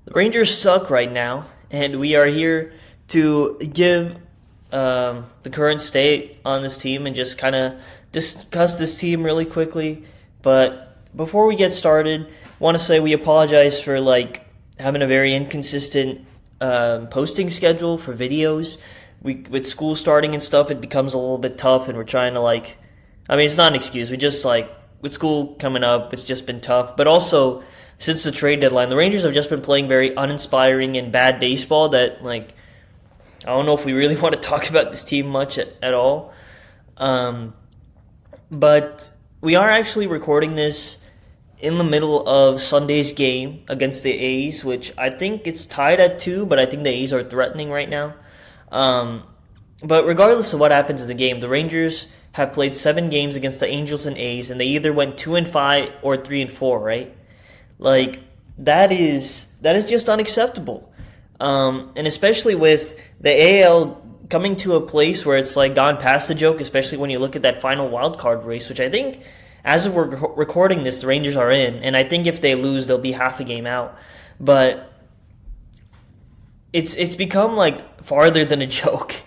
The Rangers suck right now, and we are here to give the current state on this team and just kind of discuss this team really quickly. But before we get started, want to say we apologize for having a very inconsistent posting schedule for videos. With school starting and stuff, it becomes a little bit tough, and we're trying to it's not an excuse. We just with school coming up, it's just been tough. But also, since the trade deadline, the Rangers have just been playing very uninspiring and bad baseball. I don't know if we really want to talk about this team much at all. But we are actually recording this in the middle of Sunday's game against the A's, which I think it's tied at 2, but I think the A's are threatening right now. But regardless of what happens in the game, the Rangers have played 7 games against the Angels and A's, and they either went 2-5 or 3-4, right? That is just unacceptable. And especially with the AL coming to a place where it's gone past the joke, especially when you look at that final wild card race, which I think, as of we're recording this, the Rangers are in, and I think if they lose, they'll be half a game out. But it's become farther than a joke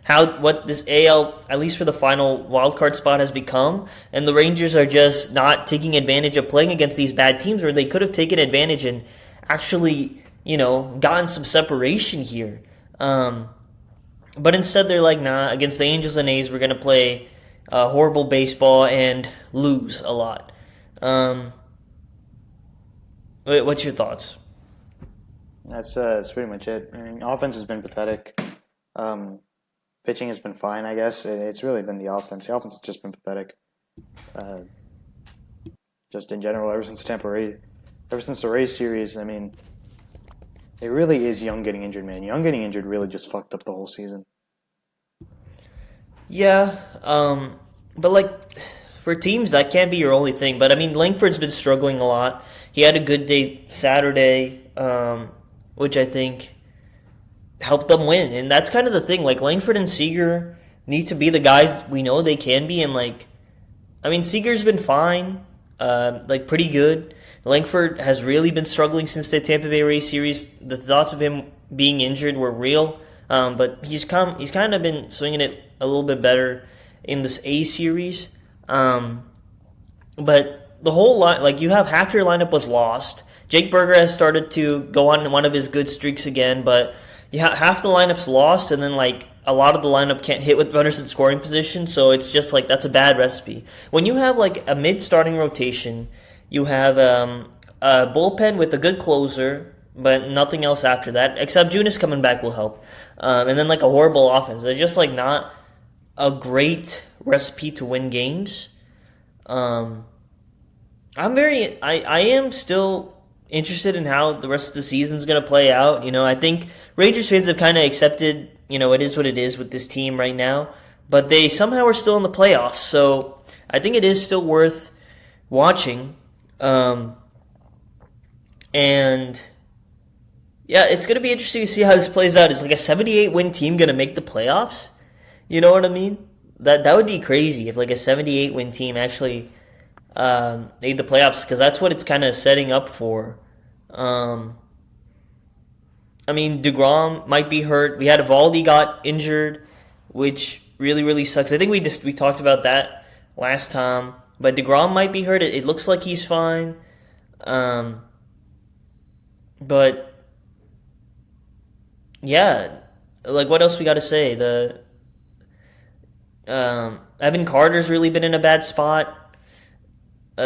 what this AL, at least for the final wildcard spot, has become, and the Rangers are just not taking advantage of playing against these bad teams where they could have taken advantage and actually, gotten some separation here. But instead they're nah, against the Angels and A's, we're going to play horrible baseball and lose a lot. What's your thoughts? That's pretty much it. I mean, offense has been pathetic. Pitching has been fine, I guess. It's really been the offense. The offense has just been pathetic. Just in general, ever since the Rays series, I mean, it really is Young getting injured, man. Young getting injured really just fucked up the whole season. Yeah, but for teams, that can't be your only thing. But I mean, Langford's been struggling a lot. He had a good day Saturday, which I think helped them win. And that's kind of the thing. Langford and Seager need to be the guys we know they can be. And Seager's been fine, pretty good. Langford has really been struggling since the Tampa Bay Rays series. The thoughts of him being injured were real, but he's kind of been swinging it a little bit better in this A series. But the whole line, you have half your lineup was lost. Jake Berger has started to go on one of his good streaks again, but half the lineup's lost, and then a lot of the lineup can't hit with runners in scoring position, so it's just that's a bad recipe. When you have a mid-starting rotation, you have a bullpen with a good closer, but nothing else after that, except Junis coming back will help. And then a horrible offense. They're just not a great recipe to win games. I am still interested in how the rest of the season's going to play out. I think Rangers fans have kind of accepted, it is what it is with this team right now, but they somehow are still in the playoffs, so I think it is still worth watching. And yeah, it's going to be interesting to see how this plays out. Is a 78-win team going to make the playoffs? You know what I mean? That would be crazy if a 78-win team actually made the playoffs, because that's what it's kind of setting up for. DeGrom might be hurt. We had Evaldi got injured, which really, really sucks. I think we talked about that last time. But DeGrom might be hurt. It looks like he's fine. But yeah, what else we got to say? Evan Carter's really been in a bad spot.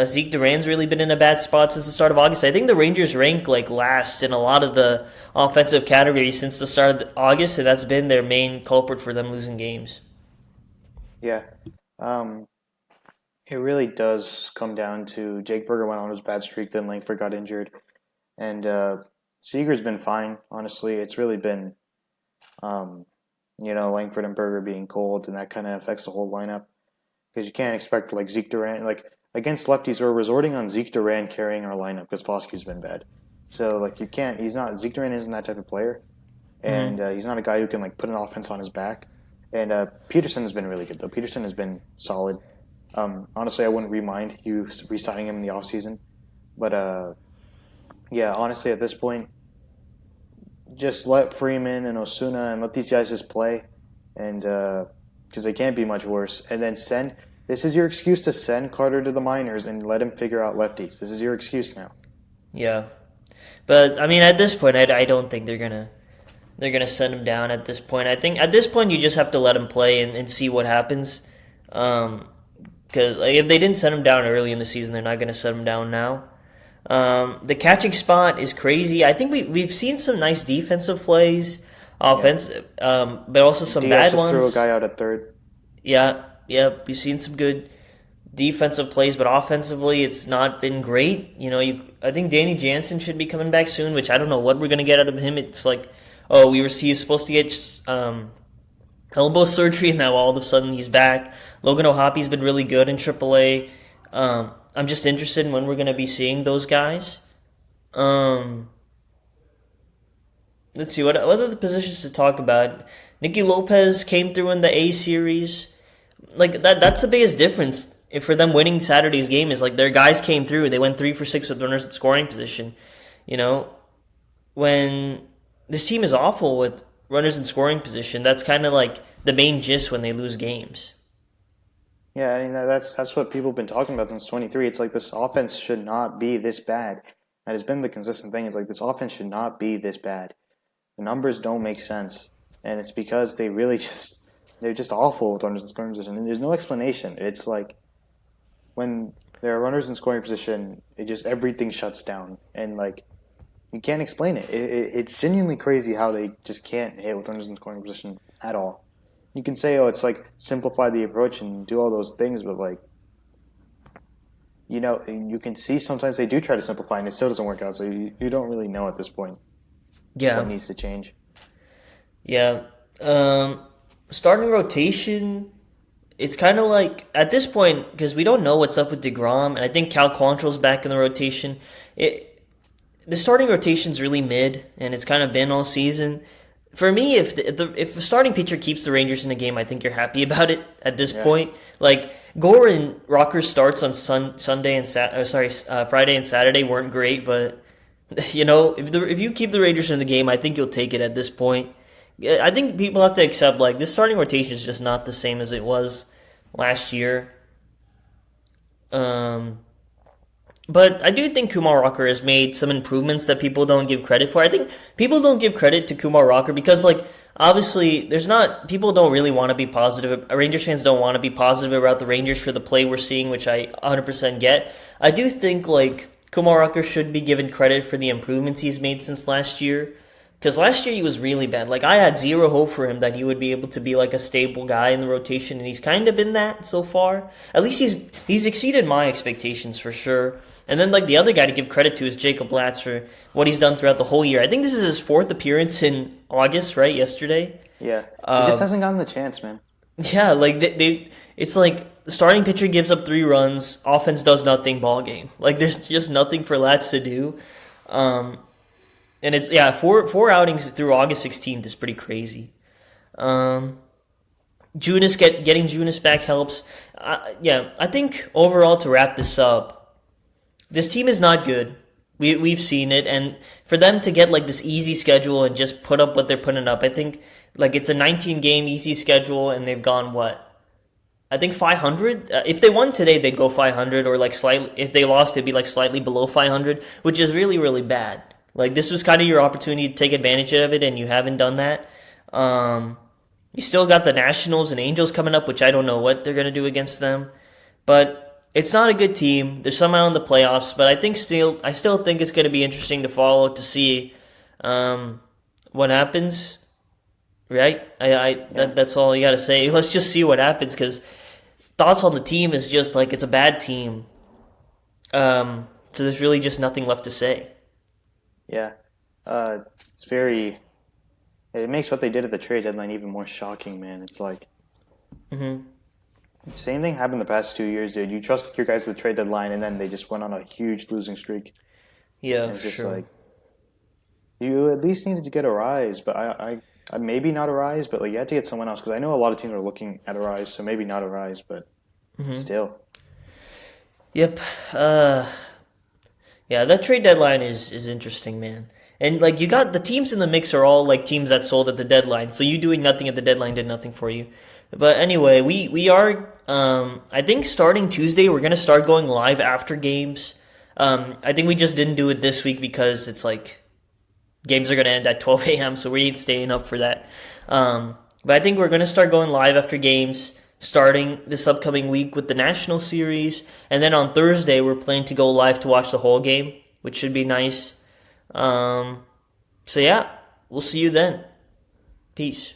Zeke Duran's really been in a bad spot since the start of August. I think the Rangers rank last in a lot of the offensive categories since the start of August, and that's been their main culprit for them losing games. Yeah. It really does come down to Jake Berger went on his bad streak, then Langford got injured. And Seager's been fine, honestly. It's really been, Langford and Berger being cold, and that kind of affects the whole lineup. Because you can't expect Zeke Duran, against lefties, we're resorting on Zeke Duran carrying our lineup because Foskey's been bad. So you can't. Zeke Duran isn't that type of player, and he's not a guy who can put an offense on his back. And Peterson has been really good though. Peterson has been solid. Honestly, I wouldn't mind you re-signing him in the offseason. But, yeah, honestly, at this point, just let Freeman and Osuna and let these guys just play, and because they can't be much worse. And then send. This is your excuse to send Carter to the minors and let him figure out lefties. This is your excuse now. Yeah, but I mean, at this point, I don't think they're gonna send him down. At this point, I think at this point you just have to let him play and see what happens. Because like, if they didn't send him down early in the season, they're not gonna send him down now. The catching spot is crazy. I think we've seen some nice defensive plays, offensive, but also some Diaz bad just threw a ones. guy out at third. Yeah, yeah, we've seen some good defensive plays, but offensively, it's not been great. I think Danny Jansen should be coming back soon, which I don't know what we're gonna get out of him. It's like, oh, he's supposed to get elbow surgery, and now all of a sudden he's back. Logan O'Hoppy's been really good in AAA. I'm just interested in when we're gonna be seeing those guys. Um, let's see what are the positions to talk about. Nicky Lopez came through in the A series. Like that's the biggest difference for them winning Saturday's game is like their guys came through. They went 3 for 6 with runners in scoring position. You know, when this team is awful with runners in scoring position, that's kind of like the main gist when they lose games. Yeah, I mean that's what people have been talking about since 23. It's like this offense should not be this bad. That has been the consistent thing. It's like this offense should not be this bad. The numbers don't make sense, and it's because they're just awful with runners in scoring position, and there's no explanation. It's like when there are runners in scoring position, everything shuts down, and like you can't explain it. It's genuinely crazy how they just can't hit with runners in scoring position at all. You can say, oh, it's like simplify the approach and do all those things, but like, you can see sometimes they do try to simplify and it still doesn't work out. So you don't really know at this point Yeah, what needs to change. yeah. Starting rotation, it's kind of like at this point because we don't know what's up with DeGrom, and I think Cal Quantrill's back in the rotation. The starting rotation's really mid, and it's kind of been all season. For me, if the starting pitcher keeps the Rangers in the game, I think you're happy about it at this point. Like Gore and Rocker's starts on Friday and Saturday weren't great, but if you keep the Rangers in the game, I think you'll take it at this point. Yeah, I think people have to accept like this starting rotation is just not the same as it was last year. But I do think Kumar Rocker has made some improvements that people don't give credit for. I think people don't give credit to Kumar Rocker because, like, obviously, people don't really want to be positive. Rangers fans don't want to be positive about the Rangers for the play we're seeing, which I 100% get. I do think, like, Kumar Rocker should be given credit for the improvements he's made since last year. Because last year he was really bad. Like, I had zero hope for him that he would be able to be, like, a stable guy in the rotation, and he's kind of been that so far. At least he's exceeded my expectations for sure. And then, like, the other guy to give credit to is Jacob Latz for what he's done throughout the whole year. I think this is his 4th appearance in August, right? Yesterday. Yeah, he just hasn't gotten the chance, man. Yeah, like, it's like the starting pitcher gives up 3 runs, offense does nothing, ball game. Like, there's just nothing for Latz to do. And it's, yeah, four outings through August 16th is pretty crazy. Getting Junis back helps. I think overall to wrap this up, this team is not good. We've seen it, and for them to get like this easy schedule and just put up what they're putting up, I think like it's a 19 game easy schedule, and they've gone what? I think 500. If they won today, they'd go 500, or like slightly. If they lost, it'd be like slightly below 500, which is really really bad. Like this was kind of your opportunity to take advantage of it, and you haven't done that. You still got the Nationals and Angels coming up, which I don't know what they're gonna do against them, but it's not a good team. They're somehow in the playoffs, but I still think it's gonna be interesting to follow to see what happens. Right? That's all you gotta say. Let's just see what happens because thoughts on the team is just like it's a bad team. So there's really just nothing left to say. Yeah, it's very. It makes what they did at the trade deadline even more shocking, man. It's like, same thing happened the past 2 years, dude. You trusted your guys at the trade deadline, and then they just went on a huge losing streak. Yeah, and it's just sure. like, you at least needed to get a rise, but I maybe not a rise, but like you had to get someone else because I know a lot of teams are looking at a rise, so maybe not a rise, but still. Yep. Yeah, that trade deadline is interesting, man. And like you got the teams in the mix are all like teams that sold at the deadline. So you doing nothing at the deadline did nothing for you. But anyway, we are I think starting Tuesday we're gonna start going live after games. I think we just didn't do it this week because it's like games are gonna end at 12 a.m. So we ain't staying up for that. But I think we're gonna start going live after games starting this upcoming week with the national series, and then on Thursday we're planning to go live to watch the whole game, which should be nice. So yeah, we'll see you then. Peace.